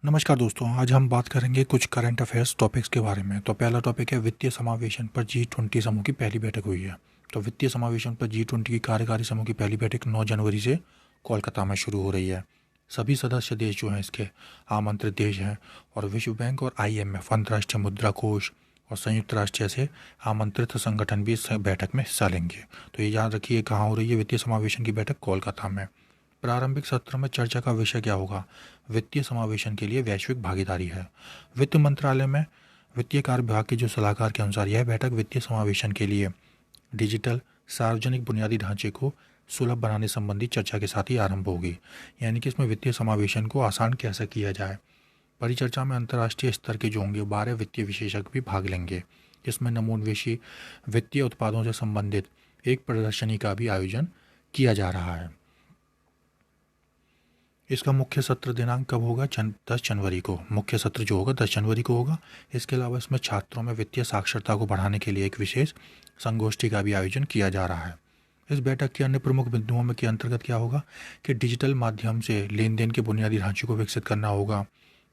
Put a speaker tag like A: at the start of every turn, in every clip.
A: नमस्कार दोस्तों, आज हम बात करेंगे कुछ करंट अफेयर्स टॉपिक्स के बारे में। तो पहला टॉपिक है वित्तीय समावेशन पर G20 समूह की पहली बैठक हुई है। तो वित्तीय समावेशन पर G20 की कार्यकारी समूह की पहली बैठक 9 जनवरी से कोलकाता में शुरू हो रही है। सभी सदस्य देश जो हैं इसके आमंत्रित देश हैं और विश्व बैंक और IMF, अंतर्राष्ट्रीय मुद्रा कोष और संयुक्त राष्ट्र जैसे आमंत्रित संगठन भी इस बैठक में हिस्सा लेंगे। तो ये याद रखिए कहाँ हो रही है वित्तीय समावेशन की बैठक, कोलकाता में। प्रारंभिक सत्र में चर्चा का विषय क्या होगा? वित्तीय समावेशन के लिए वैश्विक भागीदारी है। वित्त मंत्रालय में वित्तीय कार्य विभाग के जो सलाहकार के अनुसार यह बैठक वित्तीय समावेशन के लिए डिजिटल सार्वजनिक बुनियादी ढांचे को सुलभ बनाने संबंधी चर्चा के साथ ही आरंभ होगी। यानी कि इसमें वित्तीय समावेशन को आसान कैसे किया जाए। परिचर्चा में अंतर्राष्ट्रीय स्तर के जो होंगे 12 वित्तीय विशेषज्ञ भी भाग लेंगे। इसमें नमूनवेशी वित्तीय उत्पादों से संबंधित एक प्रदर्शनी का भी आयोजन किया जा रहा है। इसका मुख्य सत्र दिनांक कब होगा? 10 जनवरी को। मुख्य सत्र जो होगा 10 जनवरी को होगा। इसके अलावा इसमें छात्रों में वित्तीय साक्षरता को बढ़ाने के लिए एक विशेष संगोष्ठी का भी आयोजन किया जा रहा है। इस बैठक के अन्य प्रमुख बिंदुओं में के अंतर्गत क्या होगा कि डिजिटल माध्यम से लेन देन के बुनियादी ढांचे को विकसित करना होगा।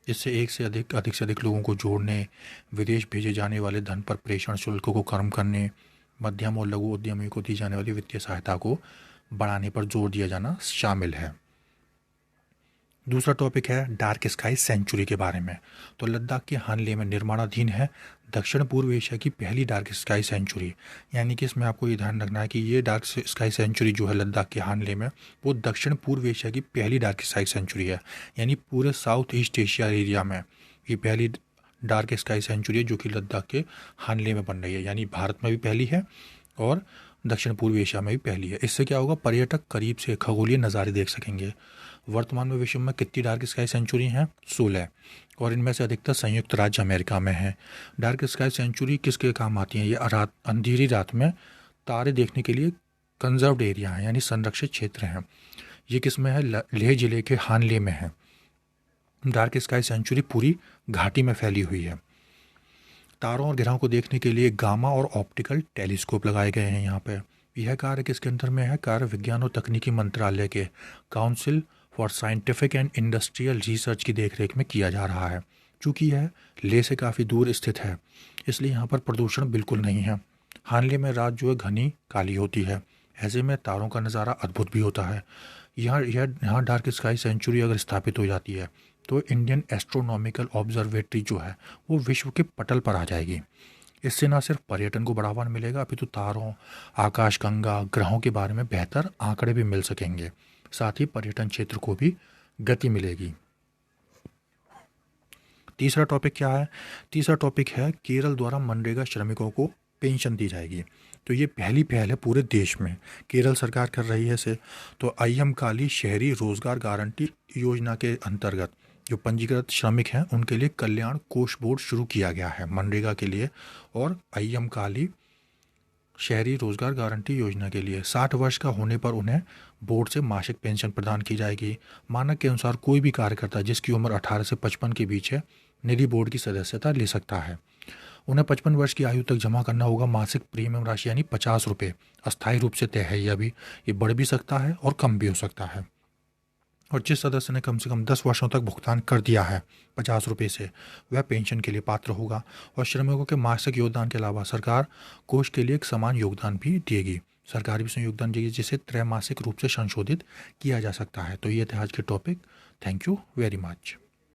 A: इससे एक से अधिक लोगों को जोड़ने, विदेश भेजे जाने वाले धन पर प्रेषण शुल्क को कम करने, मध्यम और लघु उद्यमियों को दी जाने वाली वित्तीय सहायता को बढ़ाने पर जोर दिया जाना शामिल है। दूसरा टॉपिक है डार्क स्काई सेंचुरी के बारे में। तो लद्दाख के हानले में निर्माणाधीन है दक्षिण पूर्व एशिया की पहली डार्क स्काई सेंचुरी। यानी कि इसमें आपको ये ध्यान रखना है कि ये डार्क स्काई सेंचुरी जो है लद्दाख के हानले में, वो दक्षिण पूर्व एशिया की पहली डार्क स्काई सेंचुरी है। यानी पूरे साउथ ईस्ट एशिया एरिया में ये पहली डार्क स्काई सेंचुरी है जो कि लद्दाख के हानले में बन रही है। यानी भारत में भी पहली है और दक्षिण पूर्व एशिया में भी पहली है। इससे क्या होगा, पर्यटक करीब से खगोलीय नज़ारे देख सकेंगे। वर्तमान में विश्व में कितनी डार्क स्काई सेंचुरी हैं? 16, और इनमें से अधिकतर संयुक्त राज्य अमेरिका में है। डार्क स्काई सेंचुरी किसके काम आती है? ये अंधेरी रात में तारे देखने के लिए कंजर्व्ड एरिया है, यानी संरक्षित क्षेत्र हैं। ये किस में है? लेह जिले के हानले में है। डार्क स्काई सेंचुरी पूरी घाटी में फैली हुई है। तारों और ग्रहों को देखने के लिए गामा और ऑप्टिकल टेलीस्कोप लगाए गए हैं यहाँ पे। यह कार्य किसके अंदर में है? कार्य विज्ञान और तकनीकी मंत्रालय के council for scientific and industrial research की देखरेख में किया जा रहा है। चूँकि यह लेह से काफ़ी दूर स्थित है, इसलिए यहाँ पर प्रदूषण बिल्कुल नहीं है। हानले में रात जो है घनी काली होती है, ऐसे में तारों का नज़ारा अद्भुत भी होता है। यहाँ डार्क स्काई सेंचुरी अगर स्थापित हो जाती है तो इंडियन एस्ट्रोनॉमिकल ऑब्जर्वेटरी जो है वो विश्व के पटल पर आ जाएगी। इससे न सिर्फ पर्यटन को बढ़ावा मिलेगा, अपितु तारों, आकाशगंगा, ग्रहों के बारे में बेहतर आंकड़े भी मिल सकेंगे। साथ ही पर्यटन क्षेत्र को भी गति मिलेगी। तीसरा टॉपिक क्या है? तीसरा टॉपिक है केरल द्वारा मनरेगा श्रमिकों को पेंशन दी जाएगी। तो ये पहली पहल है पूरे देश में, केरल सरकार कर रही है इसे। तो अय्यमकाली शहरी रोजगार गारंटी योजना के अंतर्गत जो पंजीकृत श्रमिक हैं उनके लिए कल्याण कोष बोर्ड शुरू किया गया है मनरेगा के लिए और अय्यमकाली शहरी रोजगार गारंटी योजना के लिए। 60 वर्ष का होने पर उन्हें बोर्ड से मासिक पेंशन प्रदान की जाएगी। मानक के अनुसार कोई भी कार्यकर्ता जिसकी उम्र 18 से 55 के बीच है निधि बोर्ड की सदस्यता ले सकता है। उन्हें 55 वर्ष की आयु तक जमा करना होगा मासिक प्रीमियम राशि, यानी 50 रुपये। अस्थायी रूप से तय है ये अभी, ये बढ़ भी सकता है और कम भी हो सकता है। और जिस सदस्य ने कम से कम 10 वर्षों तक भुगतान कर दिया है 50 रुपये से, वह पेंशन के लिए पात्र होगा। और श्रमिकों के मासिक योगदान के अलावा सरकार कोष के लिए एक समान योगदान भी देगी। सरकार भी इसमें योगदान देगी जिसे त्रैमासिक रूप से संशोधित किया जा सकता है। तो ये थे आज के topic. Thank you very much.